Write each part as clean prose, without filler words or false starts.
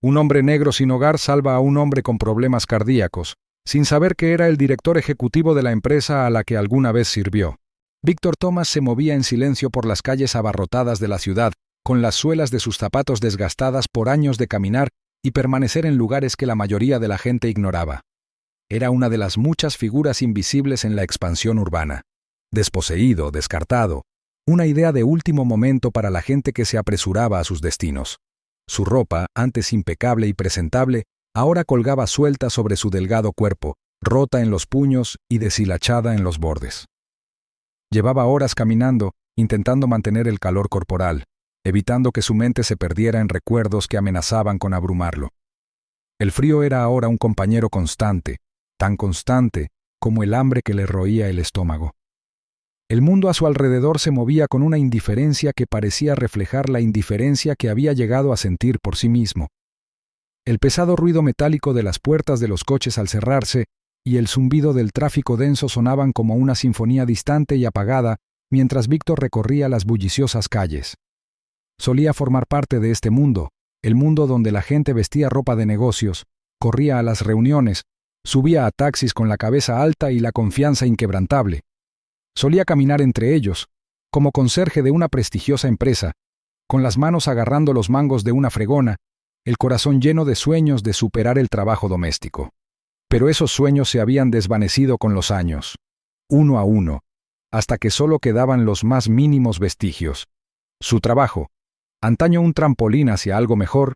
Un hombre negro sin hogar salva a un hombre con problemas cardíacos, sin saber que era el director ejecutivo de la empresa a la que alguna vez sirvió. Víctor Thomas se movía en silencio por las calles abarrotadas de la ciudad, con las suelas de sus zapatos desgastadas por años de caminar y permanecer en lugares que la mayoría de la gente ignoraba. Era una de las muchas figuras invisibles en la expansión urbana. Desposeído, descartado, una idea de último momento para la gente que se apresuraba a sus destinos. Su ropa, antes impecable y presentable, ahora colgaba suelta sobre su delgado cuerpo, rota en los puños y deshilachada en los bordes. Llevaba horas caminando, intentando mantener el calor corporal, evitando que su mente se perdiera en recuerdos que amenazaban con abrumarlo. El frío era ahora un compañero constante, tan constante como el hambre que le roía el estómago. El mundo a su alrededor se movía con una indiferencia que parecía reflejar la indiferencia que había llegado a sentir por sí mismo. El pesado ruido metálico de las puertas de los coches al cerrarse y el zumbido del tráfico denso sonaban como una sinfonía distante y apagada mientras Víctor recorría las bulliciosas calles. Solía formar parte de este mundo, el mundo donde la gente vestía ropa de negocios, corría a las reuniones, subía a taxis con la cabeza alta y la confianza inquebrantable. Solía caminar entre ellos, como conserje de una prestigiosa empresa, con las manos agarrando los mangos de una fregona, el corazón lleno de sueños de superar el trabajo doméstico. Pero esos sueños se habían desvanecido con los años, uno a uno, hasta que solo quedaban los más mínimos vestigios. Su trabajo, antaño un trampolín hacia algo mejor,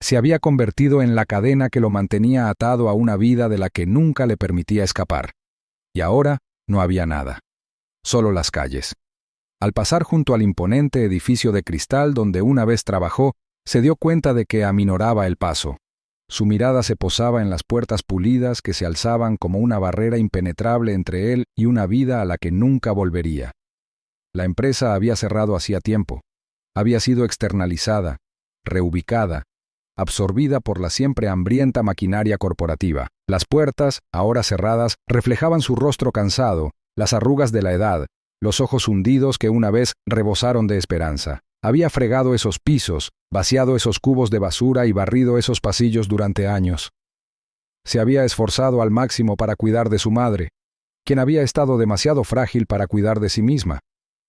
se había convertido en la cadena que lo mantenía atado a una vida de la que nunca le permitía escapar. Y ahora no había nada. Solo las calles. Al pasar junto al imponente edificio de cristal donde una vez trabajó, se dio cuenta de que aminoraba el paso. Su mirada se posaba en las puertas pulidas que se alzaban como una barrera impenetrable entre él y una vida a la que nunca volvería. La empresa había cerrado hacía tiempo. Había sido externalizada, reubicada, absorbida por la siempre hambrienta maquinaria corporativa. Las puertas, ahora cerradas, reflejaban su rostro cansado, las arrugas de la edad, los ojos hundidos que una vez rebosaron de esperanza. Había fregado esos pisos, vaciado esos cubos de basura y barrido esos pasillos durante años. Se había esforzado al máximo para cuidar de su madre, quien había estado demasiado frágil para cuidar de sí misma,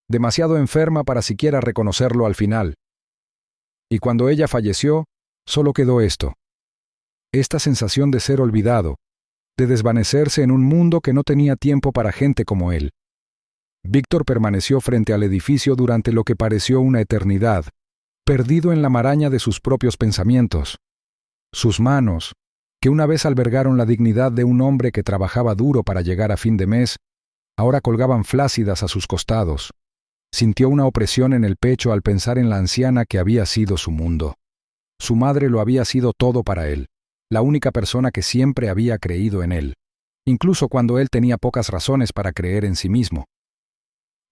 demasiado enferma para siquiera reconocerlo al final. Y cuando ella falleció, solo quedó esto. Esta sensación de ser olvidado, de desvanecerse en un mundo que no tenía tiempo para gente como él. Víctor permaneció frente al edificio durante lo que pareció una eternidad, perdido en la maraña de sus propios pensamientos. Sus manos, que una vez albergaron la dignidad de un hombre que trabajaba duro para llegar a fin de mes, ahora colgaban flácidas a sus costados. Sintió una opresión en el pecho al pensar en la anciana que había sido su mundo. Su madre lo había sido todo para él, la única persona que siempre había creído en él, incluso cuando él tenía pocas razones para creer en sí mismo.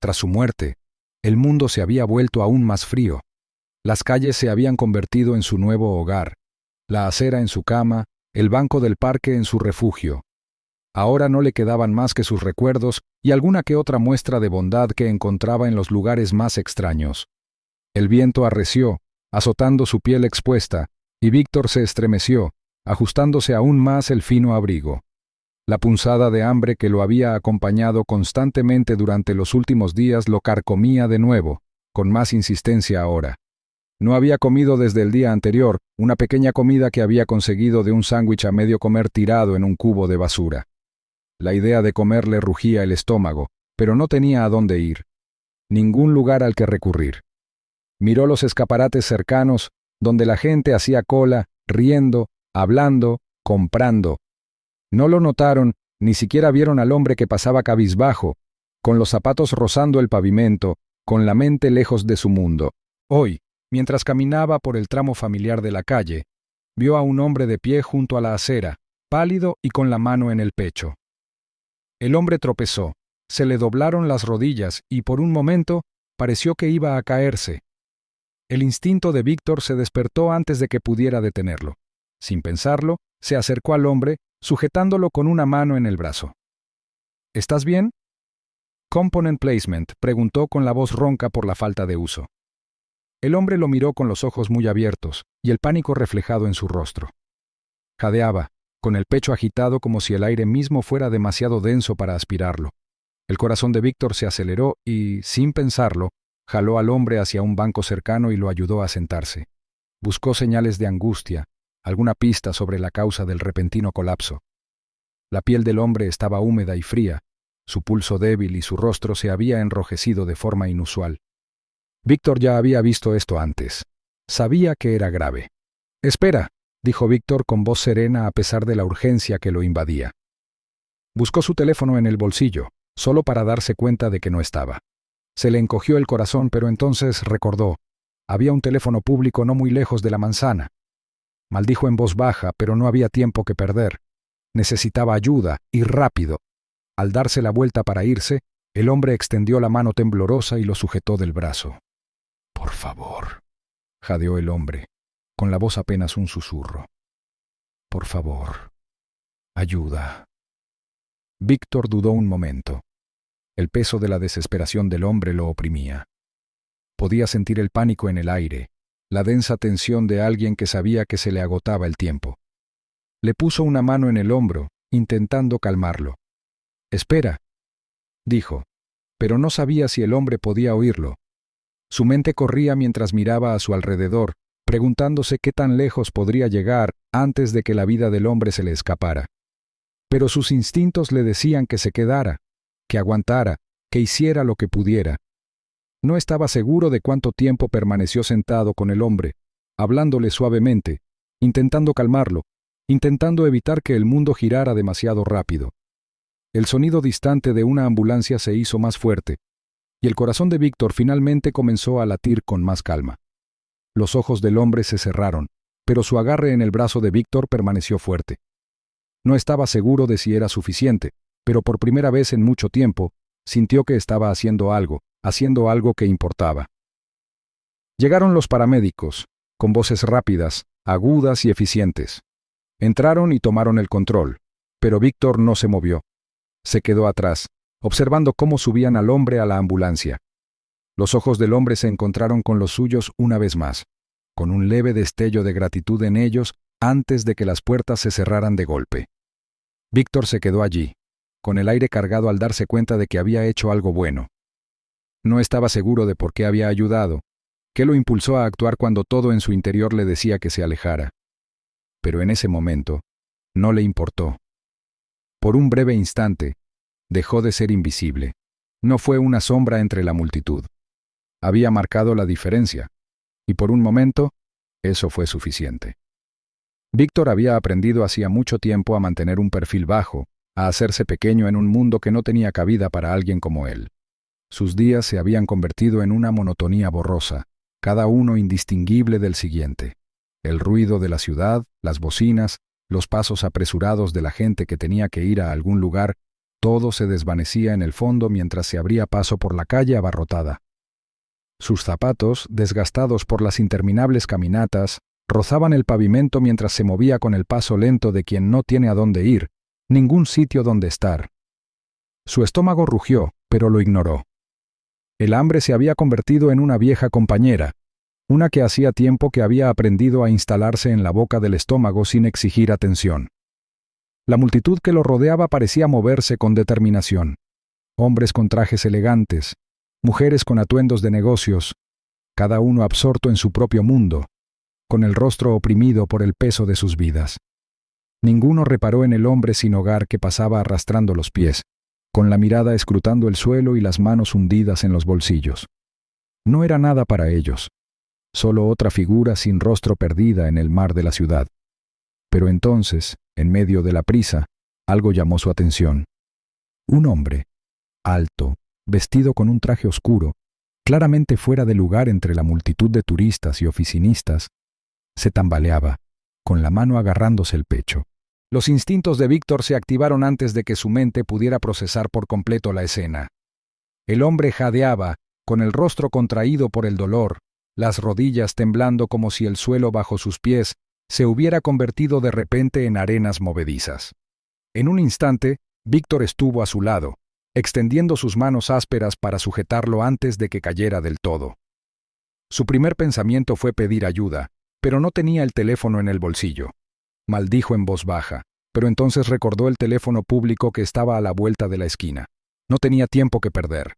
Tras su muerte, el mundo se había vuelto aún más frío. Las calles se habían convertido en su nuevo hogar, la acera en su cama, el banco del parque en su refugio. Ahora no le quedaban más que sus recuerdos y alguna que otra muestra de bondad que encontraba en los lugares más extraños. El viento arreció, azotando su piel expuesta, y Víctor se estremeció, ajustándose aún más el fino abrigo. La punzada de hambre que lo había acompañado constantemente durante los últimos días lo carcomía de nuevo, con más insistencia ahora. No había comido desde el día anterior, una pequeña comida que había conseguido de un sándwich a medio comer tirado en un cubo de basura. La idea de comer le rugía el estómago, pero no tenía a dónde ir. Ningún lugar al que recurrir. Miró los escaparates cercanos, donde la gente hacía cola, riendo, hablando, comprando. No lo notaron, ni siquiera vieron al hombre que pasaba cabizbajo, con los zapatos rozando el pavimento, con la mente lejos de su mundo. Hoy, mientras caminaba por el tramo familiar de la calle, vio a un hombre de pie junto a la acera, pálido y con la mano en el pecho. El hombre tropezó, se le doblaron las rodillas y por un momento pareció que iba a caerse. El instinto de Víctor se despertó antes de que pudiera detenerlo. Sin pensarlo, se acercó al hombre, sujetándolo con una mano en el brazo. ¿Estás bien? Component Placement preguntó con la voz ronca por la falta de uso. El hombre lo miró con los ojos muy abiertos y el pánico reflejado en su rostro. Jadeaba, con el pecho agitado como si el aire mismo fuera demasiado denso para aspirarlo. El corazón de Víctor se aceleró y, sin pensarlo, jaló al hombre hacia un banco cercano y lo ayudó a sentarse. Buscó señales de angustia, alguna pista sobre la causa del repentino colapso. La piel del hombre estaba húmeda y fría, su pulso débil y su rostro se había enrojecido de forma inusual. Víctor ya había visto esto antes. Sabía que era grave. «Espera», dijo Víctor con voz serena a pesar de la urgencia que lo invadía. Buscó su teléfono en el bolsillo, solo para darse cuenta de que no estaba. Se le encogió el corazón, pero entonces recordó. Había un teléfono público no muy lejos de la manzana. Maldijo en voz baja, pero no había tiempo que perder. Necesitaba ayuda, y rápido. Al darse la vuelta para irse, el hombre extendió la mano temblorosa y lo sujetó del brazo. «Por favor», jadeó el hombre, con la voz apenas un susurro. «Por favor, ayuda». Víctor dudó un momento. El peso de la desesperación del hombre lo oprimía. Podía sentir el pánico en el aire, la densa tensión de alguien que sabía que se le agotaba el tiempo. Le puso una mano en el hombro, intentando calmarlo. «Espera», dijo, pero no sabía si el hombre podía oírlo. Su mente corría mientras miraba a su alrededor, preguntándose qué tan lejos podría llegar antes de que la vida del hombre se le escapara. Pero sus instintos le decían que se quedara, que aguantara, que hiciera lo que pudiera. No estaba seguro de cuánto tiempo permaneció sentado con el hombre, hablándole suavemente, intentando calmarlo, intentando evitar que el mundo girara demasiado rápido. El sonido distante de una ambulancia se hizo más fuerte, y el corazón de Víctor finalmente comenzó a latir con más calma. Los ojos del hombre se cerraron, pero su agarre en el brazo de Víctor permaneció fuerte. No estaba seguro de si era suficiente, pero por primera vez en mucho tiempo, sintió que estaba haciendo algo que importaba. Llegaron los paramédicos, con voces rápidas, agudas y eficientes. Entraron y tomaron el control, pero Víctor no se movió. Se quedó atrás, observando cómo subían al hombre a la ambulancia. Los ojos del hombre se encontraron con los suyos una vez más, con un leve destello de gratitud en ellos antes de que las puertas se cerraran de golpe. Víctor se quedó allí, con el aire cargado al darse cuenta de que había hecho algo bueno. No estaba seguro de por qué había ayudado, qué lo impulsó a actuar cuando todo en su interior le decía que se alejara. Pero en ese momento, no le importó. Por un breve instante, dejó de ser invisible. No fue una sombra entre la multitud. Había marcado la diferencia, y por un momento, eso fue suficiente. Víctor había aprendido hacía mucho tiempo a mantener un perfil bajo, a hacerse pequeño en un mundo que no tenía cabida para alguien como él. Sus días se habían convertido en una monotonía borrosa, cada uno indistinguible del siguiente. El ruido de la ciudad, las bocinas, los pasos apresurados de la gente que tenía que ir a algún lugar, todo se desvanecía en el fondo mientras se abría paso por la calle abarrotada. Sus zapatos, desgastados por las interminables caminatas, rozaban el pavimento mientras se movía con el paso lento de quien no tiene a dónde ir, ningún sitio donde estar. Su estómago rugió, pero lo ignoró. El hambre se había convertido en una vieja compañera, una que hacía tiempo que había aprendido a instalarse en la boca del estómago sin exigir atención. La multitud que lo rodeaba parecía moverse con determinación. Hombres con trajes elegantes, mujeres con atuendos de negocios, cada uno absorto en su propio mundo, con el rostro oprimido por el peso de sus vidas. Ninguno reparó en el hombre sin hogar que pasaba arrastrando los pies, con la mirada escrutando el suelo y las manos hundidas en los bolsillos. No era nada para ellos, solo otra figura sin rostro perdida en el mar de la ciudad. Pero entonces, en medio de la prisa, algo llamó su atención. Un hombre, alto, vestido con un traje oscuro, claramente fuera de lugar entre la multitud de turistas y oficinistas, se tambaleaba, con la mano agarrándose el pecho. Los instintos de Víctor se activaron antes de que su mente pudiera procesar por completo la escena. El hombre jadeaba, con el rostro contraído por el dolor, las rodillas temblando como si el suelo bajo sus pies se hubiera convertido de repente en arenas movedizas. En un instante, Víctor estuvo a su lado, extendiendo sus manos ásperas para sujetarlo antes de que cayera del todo. Su primer pensamiento fue pedir ayuda, pero no tenía el teléfono en el bolsillo. Maldijo en voz baja, pero entonces recordó el teléfono público que estaba a la vuelta de la esquina. No tenía tiempo que perder.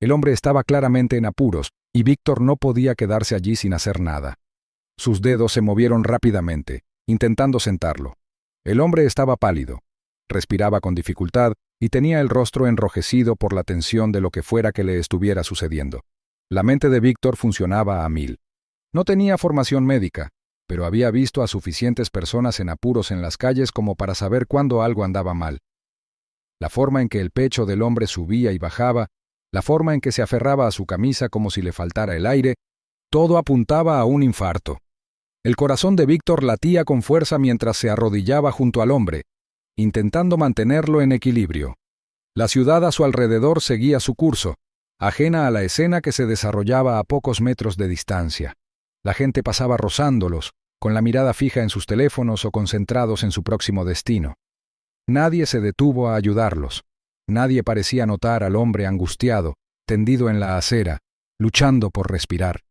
El hombre estaba claramente en apuros, y Víctor no podía quedarse allí sin hacer nada. Sus dedos se movieron rápidamente, intentando sentarlo. El hombre estaba pálido, respiraba con dificultad y tenía el rostro enrojecido por la tensión de lo que fuera que le estuviera sucediendo. La mente de Víctor funcionaba a 1000. No tenía formación médica, pero había visto a suficientes personas en apuros en las calles como para saber cuándo algo andaba mal. La forma en que el pecho del hombre subía y bajaba, la forma en que se aferraba a su camisa como si le faltara el aire, todo apuntaba a un infarto. El corazón de Víctor latía con fuerza mientras se arrodillaba junto al hombre, intentando mantenerlo en equilibrio. La ciudad a su alrededor seguía su curso, ajena a la escena que se desarrollaba a pocos metros de distancia. La gente pasaba rozándolos, con la mirada fija en sus teléfonos o concentrados en su próximo destino. Nadie se detuvo a ayudarlos. Nadie parecía notar al hombre angustiado, tendido en la acera, luchando por respirar.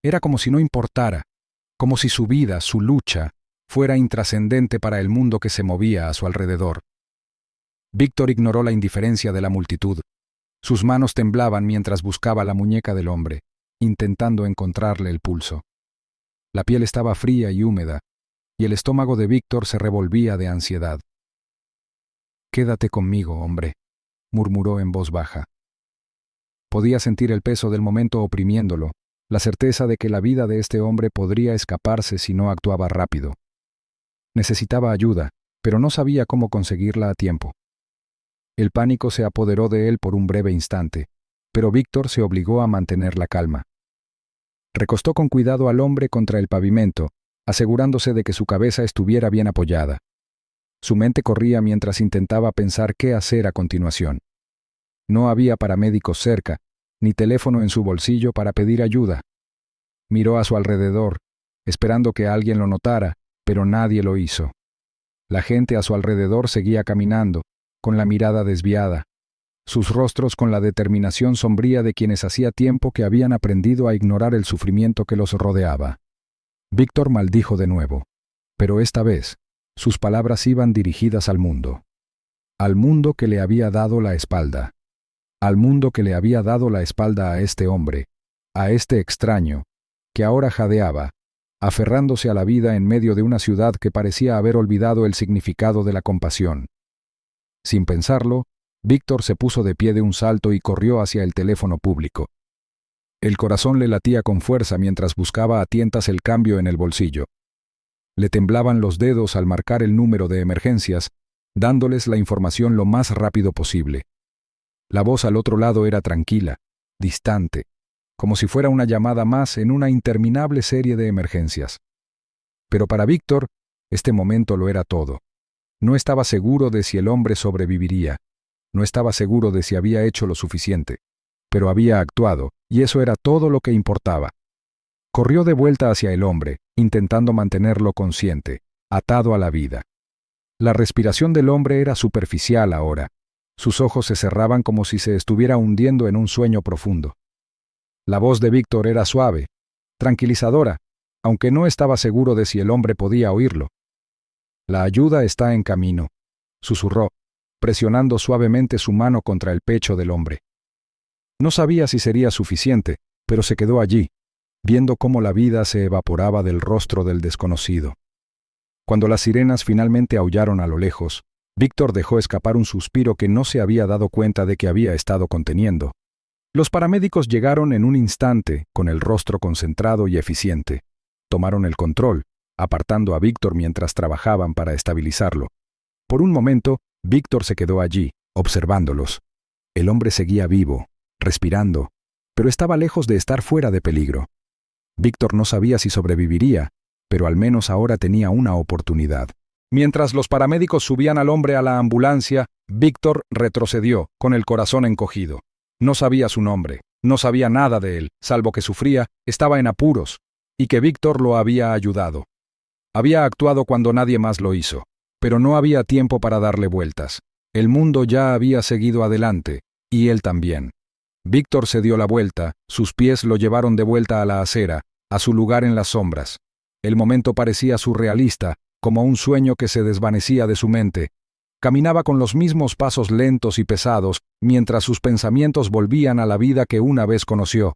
Era como si no importara, como si su vida, su lucha, fuera intrascendente para el mundo que se movía a su alrededor. Víctor ignoró la indiferencia de la multitud. Sus manos temblaban mientras buscaba la muñeca del hombre, intentando encontrarle el pulso. La piel estaba fría y húmeda, y el estómago de Víctor se revolvía de ansiedad. «Quédate conmigo, hombre», murmuró en voz baja. Podía sentir el peso del momento oprimiéndolo, la certeza de que la vida de este hombre podría escaparse si no actuaba rápido. Necesitaba ayuda, pero no sabía cómo conseguirla a tiempo. El pánico se apoderó de él por un breve instante, pero Víctor se obligó a mantener la calma. Recostó con cuidado al hombre contra el pavimento, asegurándose de que su cabeza estuviera bien apoyada. Su mente corría mientras intentaba pensar qué hacer a continuación. No había paramédicos cerca, ni teléfono en su bolsillo para pedir ayuda. Miró a su alrededor, esperando que alguien lo notara, pero nadie lo hizo. La gente a su alrededor seguía caminando, con la mirada desviada, sus rostros con la determinación sombría de quienes hacía tiempo que habían aprendido a ignorar el sufrimiento que los rodeaba. Víctor maldijo de nuevo, pero esta vez, sus palabras iban dirigidas al mundo que le había dado la espalda, al mundo que le había dado la espalda a este hombre, a este extraño, que ahora jadeaba, aferrándose a la vida en medio de una ciudad que parecía haber olvidado el significado de la compasión. Sin pensarlo, Víctor se puso de pie de un salto y corrió hacia el teléfono público. El corazón le latía con fuerza mientras buscaba a tientas el cambio en el bolsillo. Le temblaban los dedos al marcar el número de emergencias, dándoles la información lo más rápido posible. La voz al otro lado era tranquila, distante, como si fuera una llamada más en una interminable serie de emergencias. Pero para Víctor, este momento lo era todo. No estaba seguro de si el hombre sobreviviría, no estaba seguro de si había hecho lo suficiente, pero había actuado, y eso era todo lo que importaba. Corrió de vuelta hacia el hombre, intentando mantenerlo consciente, atado a la vida. La respiración del hombre era superficial ahora. Sus ojos se cerraban como si se estuviera hundiendo en un sueño profundo. La voz de Víctor era suave, tranquilizadora, aunque no estaba seguro de si el hombre podía oírlo. «La ayuda está en camino», susurró, presionando suavemente su mano contra el pecho del hombre. No sabía si sería suficiente, pero se quedó allí, viendo cómo la vida se evaporaba del rostro del desconocido. Cuando las sirenas finalmente aullaron a lo lejos, Víctor dejó escapar un suspiro que no se había dado cuenta de que había estado conteniendo. Los paramédicos llegaron en un instante, con el rostro concentrado y eficiente. Tomaron el control, apartando a Víctor mientras trabajaban para estabilizarlo. Por un momento, Víctor se quedó allí, observándolos. El hombre seguía vivo, respirando, pero estaba lejos de estar fuera de peligro. Víctor no sabía si sobreviviría, pero al menos ahora tenía una oportunidad. Mientras los paramédicos subían al hombre a la ambulancia, Víctor retrocedió, con el corazón encogido. No sabía su nombre, no sabía nada de él, salvo que sufría, estaba en apuros, y que Víctor lo había ayudado. Había actuado cuando nadie más lo hizo, pero no había tiempo para darle vueltas. El mundo ya había seguido adelante, y él también. Víctor se dio la vuelta, sus pies lo llevaron de vuelta a la acera, a su lugar en las sombras. El momento parecía surrealista, como un sueño que se desvanecía de su mente. Caminaba con los mismos pasos lentos y pesados, mientras sus pensamientos volvían a la vida que una vez conoció.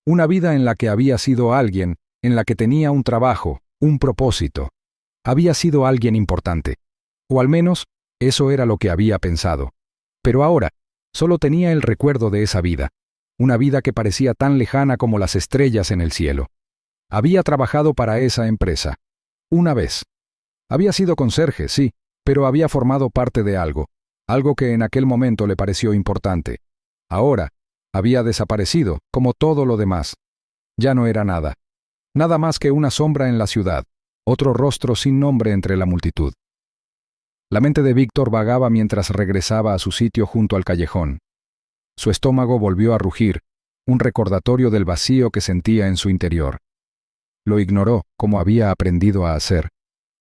Una vida en la que había sido alguien, en la que tenía un trabajo, un propósito. Había sido alguien importante. O al menos, eso era lo que había pensado. Pero ahora, solo tenía el recuerdo de esa vida. Una vida que parecía tan lejana como las estrellas en el cielo. Había trabajado para esa empresa. Una vez. Había sido conserje, sí, pero había formado parte de algo que en aquel momento le pareció importante. Ahora, había desaparecido, como todo lo demás. Ya no era nada. Nada más que una sombra en la ciudad, otro rostro sin nombre entre la multitud. La mente de Víctor vagaba mientras regresaba a su sitio junto al callejón. Su estómago volvió a rugir, un recordatorio del vacío que sentía en su interior. Lo ignoró, como había aprendido a hacer,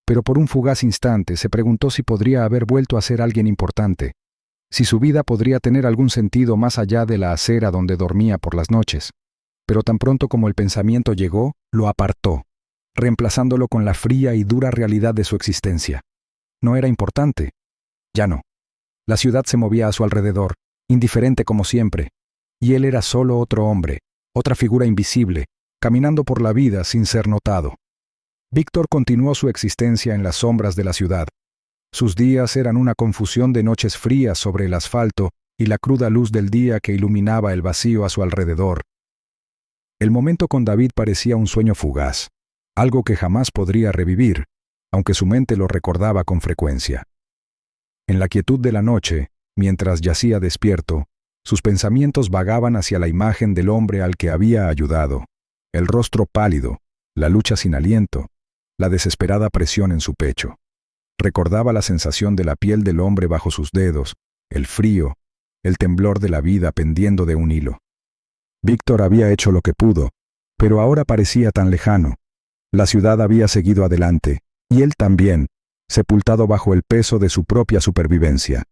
pero por un fugaz instante se preguntó si podría haber vuelto a ser alguien importante, si su vida podría tener algún sentido más allá de la acera donde dormía por las noches. Pero tan pronto como el pensamiento llegó, lo apartó, reemplazándolo con la fría y dura realidad de su existencia. No era importante. Ya no. La ciudad se movía a su alrededor, indiferente como siempre, y él era solo otro hombre, otra figura invisible, caminando por la vida sin ser notado. Víctor continuó su existencia en las sombras de la ciudad. Sus días eran una confusión de noches frías sobre el asfalto y la cruda luz del día que iluminaba el vacío a su alrededor. El momento con David parecía un sueño fugaz, algo que jamás podría revivir, aunque su mente lo recordaba con frecuencia. En la quietud de la noche, mientras yacía despierto, sus pensamientos vagaban hacia la imagen del hombre al que había ayudado, el rostro pálido, la lucha sin aliento, la desesperada presión en su pecho. Recordaba la sensación de la piel del hombre bajo sus dedos, el frío, el temblor de la vida pendiendo de un hilo. Víctor había hecho lo que pudo, pero ahora parecía tan lejano. La ciudad había seguido adelante, y él también, sepultado bajo el peso de su propia supervivencia.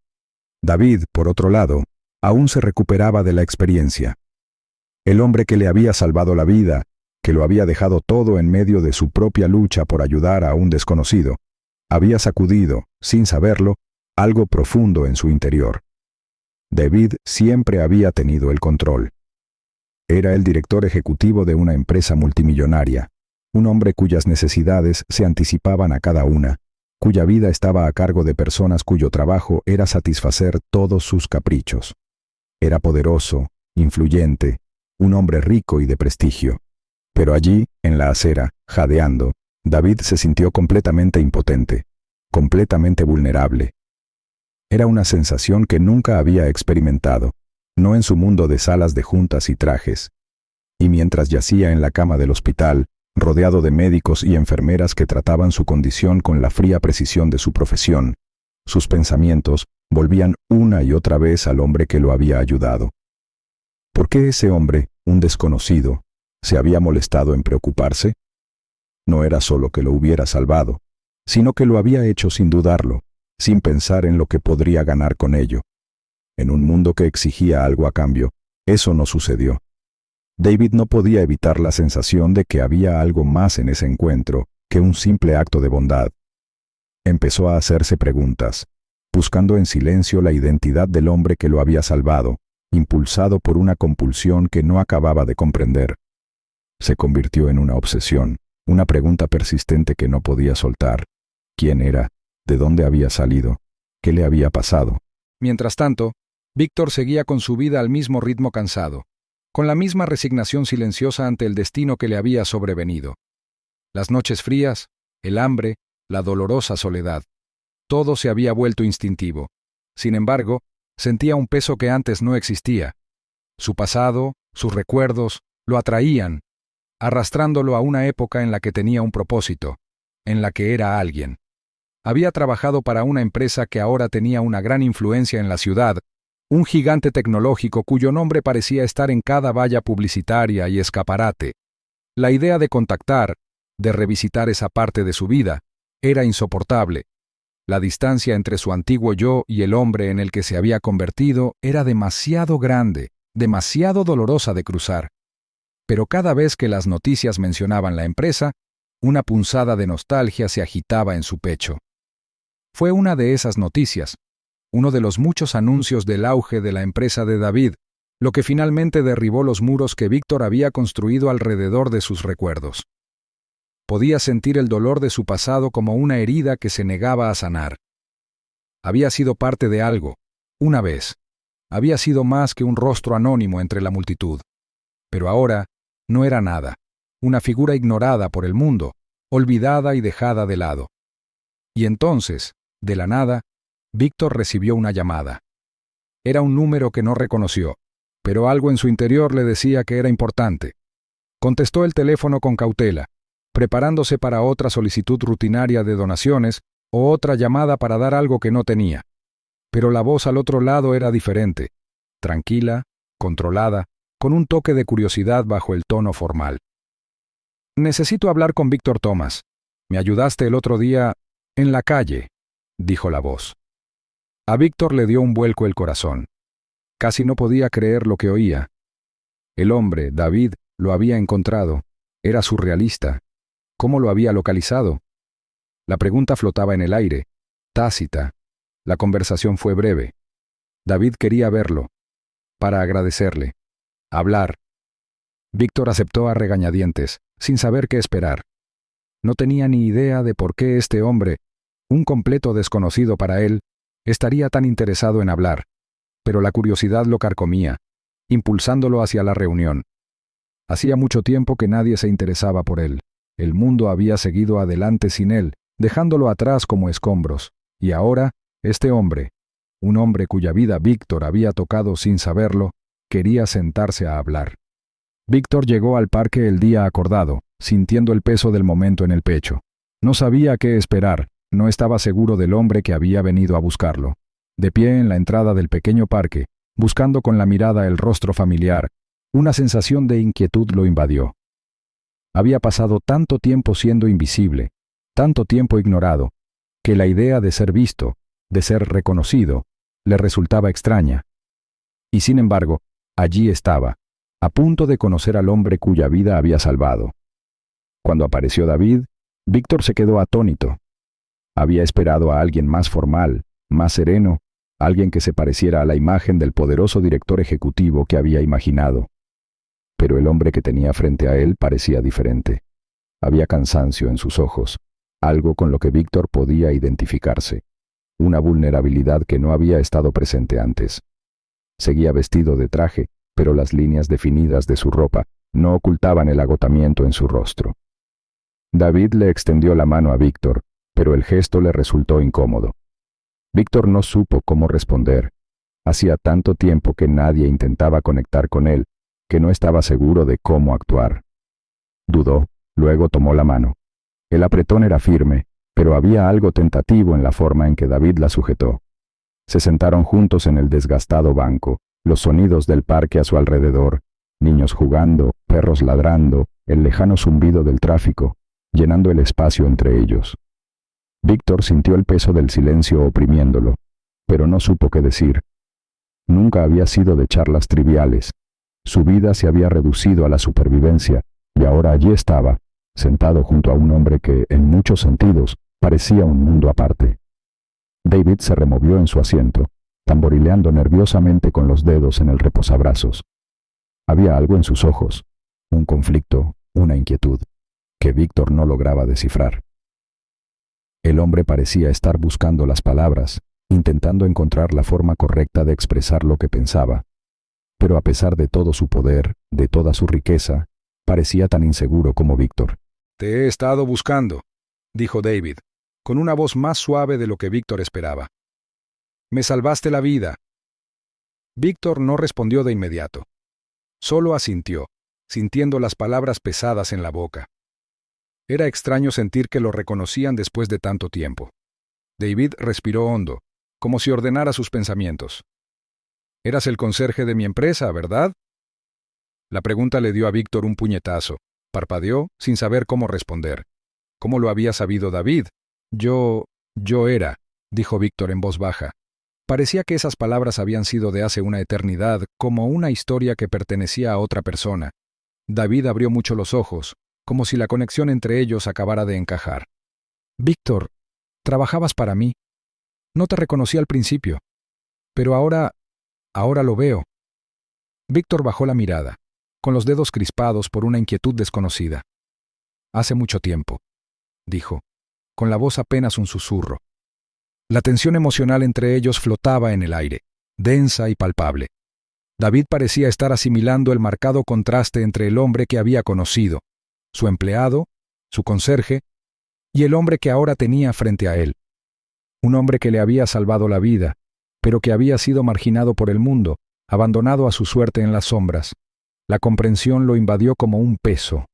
David, por otro lado, aún se recuperaba de la experiencia. El hombre que le había salvado la vida, que lo había dejado todo en medio de su propia lucha por ayudar a un desconocido, había sacudido, sin saberlo, algo profundo en su interior. David siempre había tenido el control. Era el director ejecutivo de una empresa multimillonaria, un hombre cuyas necesidades se anticipaban a cada una, cuya vida estaba a cargo de personas cuyo trabajo era satisfacer todos sus caprichos. Era poderoso, influyente, un hombre rico y de prestigio. Pero allí, en la acera, jadeando, David se sintió completamente impotente, completamente vulnerable. Era una sensación que nunca había experimentado, no en su mundo de salas de juntas y trajes. Y mientras yacía en la cama del hospital, rodeado de médicos y enfermeras que trataban su condición con la fría precisión de su profesión, sus pensamientos volvían una y otra vez al hombre que lo había ayudado. ¿Por qué ese hombre, un desconocido, se había molestado en preocuparse? No era solo que lo hubiera salvado, sino que lo había hecho sin dudarlo, sin pensar en lo que podría ganar con ello. En un mundo que exigía algo a cambio, eso no sucedió. David no podía evitar la sensación de que había algo más en ese encuentro que un simple acto de bondad. Empezó a hacerse preguntas, buscando en silencio la identidad del hombre que lo había salvado, impulsado por una compulsión que no acababa de comprender. Se convirtió en una obsesión, una pregunta persistente que no podía soltar. ¿Quién era? ¿De dónde había salido? ¿Qué le había pasado? Mientras tanto, Víctor seguía con su vida al mismo ritmo cansado, con la misma resignación silenciosa ante el destino que le había sobrevenido. Las noches frías, el hambre, la dolorosa soledad. Todo se había vuelto instintivo. Sin embargo, sentía un peso que antes no existía. Su pasado, sus recuerdos, lo atraían, arrastrándolo a una época en la que tenía un propósito, en la que era alguien. Había trabajado para una empresa que ahora tenía una gran influencia en la ciudad, un gigante tecnológico cuyo nombre parecía estar en cada valla publicitaria y escaparate. La idea de contactar, de revisitar esa parte de su vida, era insoportable. La distancia entre su antiguo yo y el hombre en el que se había convertido era demasiado grande, demasiado dolorosa de cruzar. Pero cada vez que las noticias mencionaban la empresa, una punzada de nostalgia se agitaba en su pecho. Fue una de esas noticias, uno de los muchos anuncios del auge de la empresa de David, lo que finalmente derribó los muros que Víctor había construido alrededor de sus recuerdos. Podía sentir el dolor de su pasado como una herida que se negaba a sanar. Había sido parte de algo, una vez. Había sido más que un rostro anónimo entre la multitud. Pero ahora no era nada, una figura ignorada por el mundo, olvidada y dejada de lado. Y entonces, de la nada, Víctor recibió una llamada. Era un número que no reconoció, pero algo en su interior le decía que era importante. Contestó el teléfono con cautela, preparándose para otra solicitud rutinaria de donaciones o otra llamada para dar algo que no tenía. Pero la voz al otro lado era diferente, tranquila, controlada, con un toque de curiosidad bajo el tono formal. «Necesito hablar con Víctor Thomas. Me ayudaste el otro día en la calle», dijo la voz. A Víctor le dio un vuelco el corazón. Casi no podía creer lo que oía. El hombre, David, lo había encontrado. Era surrealista. ¿Cómo lo había localizado? La pregunta flotaba en el aire, tácita. La conversación fue breve. David quería verlo, para agradecerle, hablar. Víctor aceptó a regañadientes, sin saber qué esperar. No tenía ni idea de por qué este hombre, un completo desconocido para él, estaría tan interesado en hablar, pero la curiosidad lo carcomía, impulsándolo hacia la reunión. Hacía mucho tiempo que nadie se interesaba por él. El mundo había seguido adelante sin él, dejándolo atrás como escombros, y ahora, este hombre, un hombre cuya vida Víctor había tocado sin saberlo, quería sentarse a hablar. Víctor llegó al parque el día acordado, sintiendo el peso del momento en el pecho. No sabía qué esperar, no estaba seguro del hombre que había venido a buscarlo. De pie en la entrada del pequeño parque, buscando con la mirada el rostro familiar, una sensación de inquietud lo invadió. Había pasado tanto tiempo siendo invisible, tanto tiempo ignorado, que la idea de ser visto, de ser reconocido, le resultaba extraña. Y sin embargo, allí estaba, a punto de conocer al hombre cuya vida había salvado. Cuando apareció David, Víctor se quedó atónito. Había esperado a alguien más formal, más sereno, alguien que se pareciera a la imagen del poderoso director ejecutivo que había imaginado. Pero el hombre que tenía frente a él parecía diferente. Había cansancio en sus ojos, algo con lo que Víctor podía identificarse, una vulnerabilidad que no había estado presente antes. Seguía vestido de traje, pero las líneas definidas de su ropa no ocultaban el agotamiento en su rostro. David le extendió la mano a Víctor, pero el gesto le resultó incómodo. Víctor no supo cómo responder. Hacía tanto tiempo que nadie intentaba conectar con él, que no estaba seguro de cómo actuar. Dudó, luego tomó la mano. El apretón era firme, pero había algo tentativo en la forma en que David la sujetó. Se sentaron juntos en el desgastado banco, los sonidos del parque a su alrededor, niños jugando, perros ladrando, el lejano zumbido del tráfico, llenando el espacio entre ellos. Víctor sintió el peso del silencio oprimiéndolo, pero no supo qué decir. Nunca había sido de charlas triviales. Su vida se había reducido a la supervivencia, y ahora allí estaba, sentado junto a un hombre que, en muchos sentidos, parecía un mundo aparte. David se removió en su asiento, tamborileando nerviosamente con los dedos en el reposabrazos. Había algo en sus ojos, un conflicto, una inquietud, que Víctor no lograba descifrar. El hombre parecía estar buscando las palabras, intentando encontrar la forma correcta de expresar lo que pensaba, pero a pesar de todo su poder, de toda su riqueza, parecía tan inseguro como Víctor. «Te he estado buscando», dijo David, con una voz más suave de lo que Víctor esperaba. «Me salvaste la vida». Víctor no respondió de inmediato. Solo asintió, sintiendo las palabras pesadas en la boca. Era extraño sentir que lo reconocían después de tanto tiempo. David respiró hondo, como si ordenara sus pensamientos. «Eras el conserje de mi empresa, ¿verdad?». La pregunta le dio a Víctor un puñetazo. Parpadeó sin saber cómo responder. ¿Cómo lo había sabido David? Yo era, dijo Víctor en voz baja. Parecía que esas palabras habían sido de hace una eternidad, como una historia que pertenecía a otra persona. David abrió mucho los ojos, como si la conexión entre ellos acabara de encajar. «Víctor, trabajabas para mí. No te reconocí al principio, pero ahora lo veo». Víctor bajó la mirada, con los dedos crispados por una inquietud desconocida. «Hace mucho tiempo», dijo, con la voz apenas un susurro. La tensión emocional entre ellos flotaba en el aire, densa y palpable. David parecía estar asimilando el marcado contraste entre el hombre que había conocido, su empleado, su conserje, y el hombre que ahora tenía frente a él. Un hombre que le había salvado la vida, pero que había sido marginado por el mundo, abandonado a su suerte en las sombras. La comprensión lo invadió como un peso.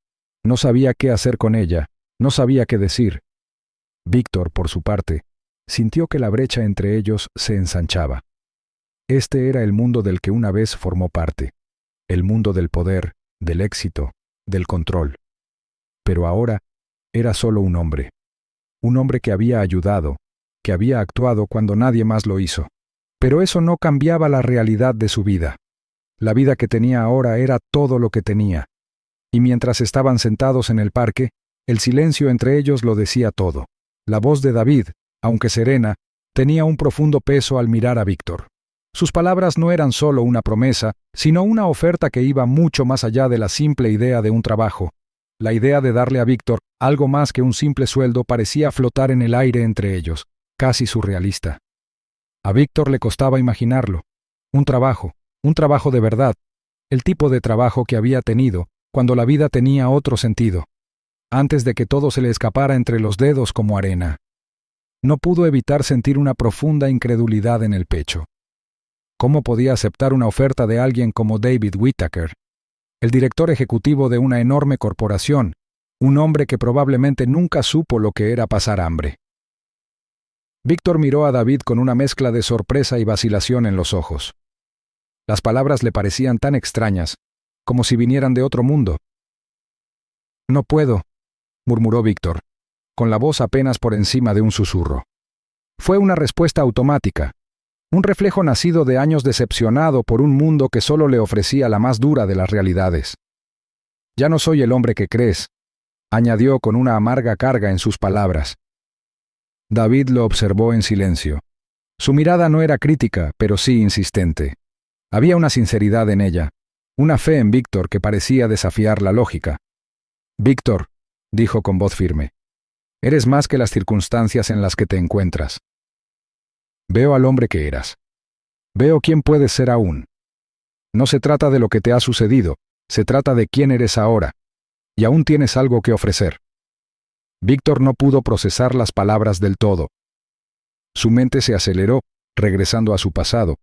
No sabía qué hacer con ella, no sabía qué decir. Víctor, por su parte, sintió que la brecha entre ellos se ensanchaba. Este era el mundo del que una vez formó parte, el mundo del poder, del éxito, del control. Pero ahora era solo un hombre que había ayudado, que había actuado cuando nadie más lo hizo. Pero eso no cambiaba la realidad de su vida. La vida que tenía ahora era todo lo que tenía. Y mientras estaban sentados en el parque, el silencio entre ellos lo decía todo. La voz de David, aunque serena, tenía un profundo peso al mirar a Víctor. Sus palabras no eran solo una promesa, sino una oferta que iba mucho más allá de la simple idea de un trabajo. La idea de darle a Víctor algo más que un simple sueldo parecía flotar en el aire entre ellos, casi surrealista. A Víctor le costaba imaginarlo. Un trabajo de verdad, el tipo de trabajo que había tenido cuando la vida tenía otro sentido, antes de que todo se le escapara entre los dedos como arena. No pudo evitar sentir una profunda incredulidad en el pecho. ¿Cómo podía aceptar una oferta de alguien como David Whittaker, el director ejecutivo de una enorme corporación, un hombre que probablemente nunca supo lo que era pasar hambre? Víctor miró a David con una mezcla de sorpresa y vacilación en los ojos. Las palabras le parecían tan extrañas, como si vinieran de otro mundo. «No puedo», murmuró Víctor, con la voz apenas por encima de un susurro. Fue una respuesta automática, un reflejo nacido de años decepcionado por un mundo que solo le ofrecía la más dura de las realidades. «Ya no soy el hombre que crees», añadió con una amarga carga en sus palabras. David lo observó en silencio. Su mirada no era crítica, pero sí insistente. Había una sinceridad en ella, una fe en Víctor que parecía desafiar la lógica. «Víctor», dijo con voz firme, «eres más que las circunstancias en las que te encuentras. Veo al hombre que eras. Veo quién puedes ser aún. No se trata de lo que te ha sucedido, se trata de quién eres ahora, y aún tienes algo que ofrecer». Víctor no pudo procesar las palabras del todo. Su mente se aceleró, regresando a su pasado,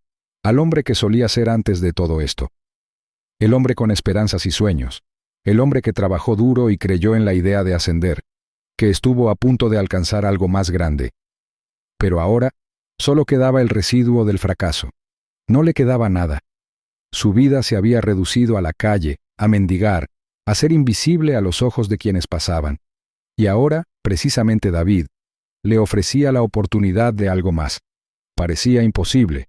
al hombre que solía ser antes de todo esto. El hombre con esperanzas y sueños, el hombre que trabajó duro y creyó en la idea de ascender, que estuvo a punto de alcanzar algo más grande. Pero ahora solo quedaba el residuo del fracaso. No le quedaba nada. Su vida se había reducido a la calle, a mendigar, a ser invisible a los ojos de quienes pasaban. Y ahora, precisamente David, le ofrecía la oportunidad de algo más. Parecía imposible.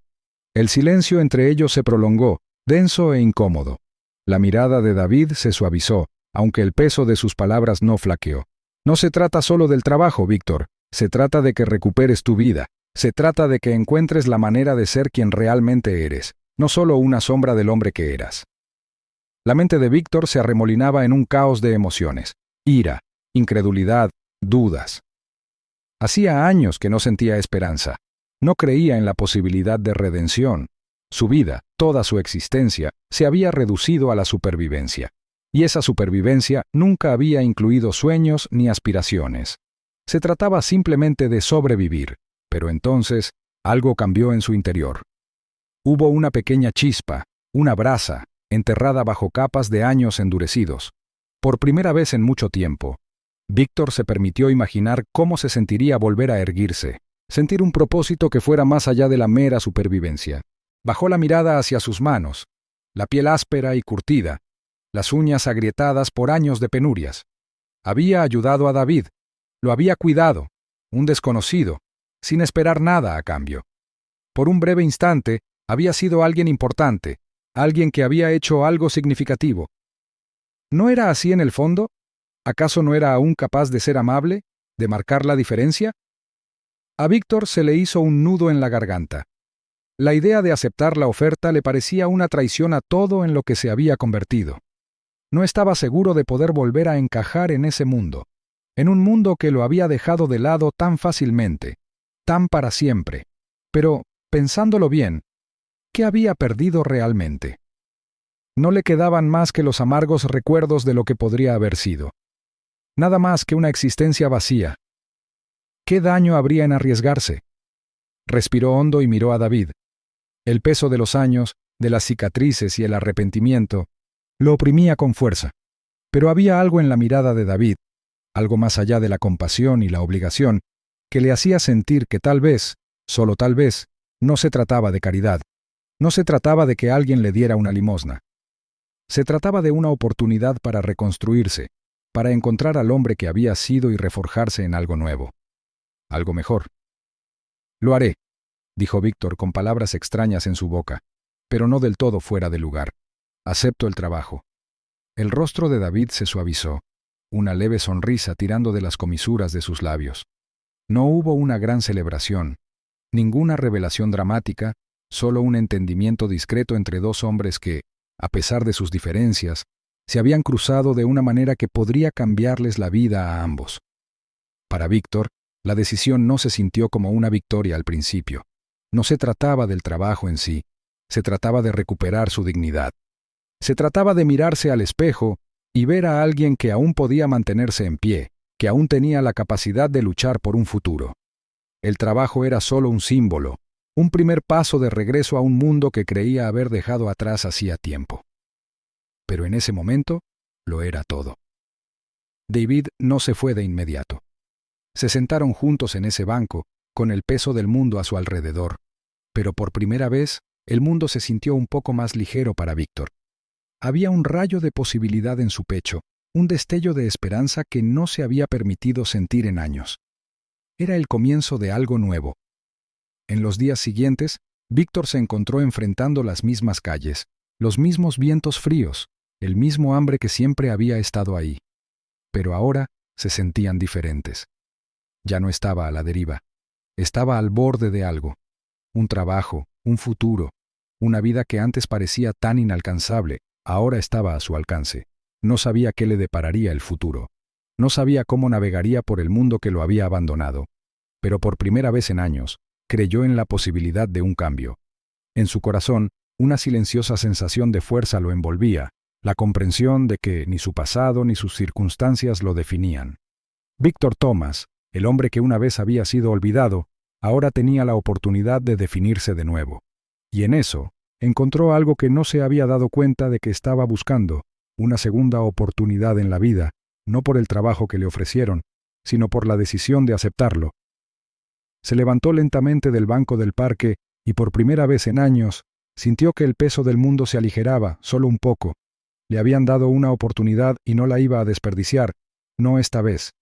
El silencio entre ellos se prolongó, denso e incómodo. La mirada de David se suavizó, aunque el peso de sus palabras no flaqueó. «No se trata solo del trabajo, Víctor. Se trata de que recuperes tu vida. Se trata de que encuentres la manera de ser quien realmente eres, no solo una sombra del hombre que eras». La mente de Víctor se arremolinaba en un caos de emociones. Ira, incredulidad, dudas. Hacía años que no sentía esperanza. No creía en la posibilidad de redención. Su vida, toda su existencia, se había reducido a la supervivencia. Y esa supervivencia nunca había incluido sueños ni aspiraciones. Se trataba simplemente de sobrevivir. Pero entonces, algo cambió en su interior. Hubo una pequeña chispa, una brasa, enterrada bajo capas de años endurecidos. Por primera vez en mucho tiempo, Víctor se permitió imaginar cómo se sentiría volver a erguirse, sentir un propósito que fuera más allá de la mera supervivencia. Bajó la mirada hacia sus manos, la piel áspera y curtida, las uñas agrietadas por años de penurias. Había ayudado a David, lo había cuidado, un desconocido, sin esperar nada a cambio. Por un breve instante, había sido alguien importante, alguien que había hecho algo significativo. ¿No era así en el fondo? ¿Acaso no era aún capaz de ser amable, de marcar la diferencia? A Víctor se le hizo un nudo en la garganta. La idea de aceptar la oferta le parecía una traición a todo en lo que se había convertido. No estaba seguro de poder volver a encajar en ese mundo, en un mundo que lo había dejado de lado tan fácilmente, tan para siempre. Pero, pensándolo bien, ¿qué había perdido realmente? No le quedaban más que los amargos recuerdos de lo que podría haber sido. Nada más que una existencia vacía. ¿Qué daño habría en arriesgarse? Respiró hondo y miró a David. El peso de los años, de las cicatrices y el arrepentimiento, lo oprimía con fuerza. Pero había algo en la mirada de David, algo más allá de la compasión y la obligación, que le hacía sentir que tal vez, solo tal vez, no se trataba de caridad, no se trataba de que alguien le diera una limosna. Se trataba de una oportunidad para reconstruirse, para encontrar al hombre que había sido y reforjarse en algo nuevo. Algo mejor. Lo haré, dijo Víctor con palabras extrañas en su boca, pero no del todo fuera de lugar. Acepto el trabajo. El rostro de David se suavizó, una leve sonrisa tirando de las comisuras de sus labios. No hubo una gran celebración, ninguna revelación dramática, solo un entendimiento discreto entre dos hombres que, a pesar de sus diferencias, se habían cruzado de una manera que podría cambiarles la vida a ambos. Para Víctor, la decisión no se sintió como una victoria al principio. No se trataba del trabajo en sí, se trataba de recuperar su dignidad. Se trataba de mirarse al espejo y ver a alguien que aún podía mantenerse en pie, que aún tenía la capacidad de luchar por un futuro. El trabajo era solo un símbolo, un primer paso de regreso a un mundo que creía haber dejado atrás hacía tiempo. Pero en ese momento, lo era todo. David no se fue de inmediato. Se sentaron juntos en ese banco, con el peso del mundo a su alrededor. Pero por primera vez, el mundo se sintió un poco más ligero para Víctor. Había un rayo de posibilidad en su pecho, un destello de esperanza que no se había permitido sentir en años. Era el comienzo de algo nuevo. En los días siguientes, Víctor se encontró enfrentando las mismas calles, los mismos vientos fríos, el mismo hambre que siempre había estado ahí. Pero ahora se sentían diferentes. Ya no estaba a la deriva. Estaba al borde de algo. Un trabajo, un futuro, una vida que antes parecía tan inalcanzable, ahora estaba a su alcance. No sabía qué le depararía el futuro. No sabía cómo navegaría por el mundo que lo había abandonado. Pero por primera vez en años, creyó en la posibilidad de un cambio. En su corazón, una silenciosa sensación de fuerza lo envolvía, la comprensión de que ni su pasado ni sus circunstancias lo definían. Víctor Thomas, el hombre que una vez había sido olvidado, ahora tenía la oportunidad de definirse de nuevo. Y en eso, encontró algo que no se había dado cuenta de que estaba buscando, una segunda oportunidad en la vida, no por el trabajo que le ofrecieron, sino por la decisión de aceptarlo. Se levantó lentamente del banco del parque y por primera vez en años sintió que el peso del mundo se aligeraba, solo un poco. Le habían dado una oportunidad y no la iba a desperdiciar, no esta vez.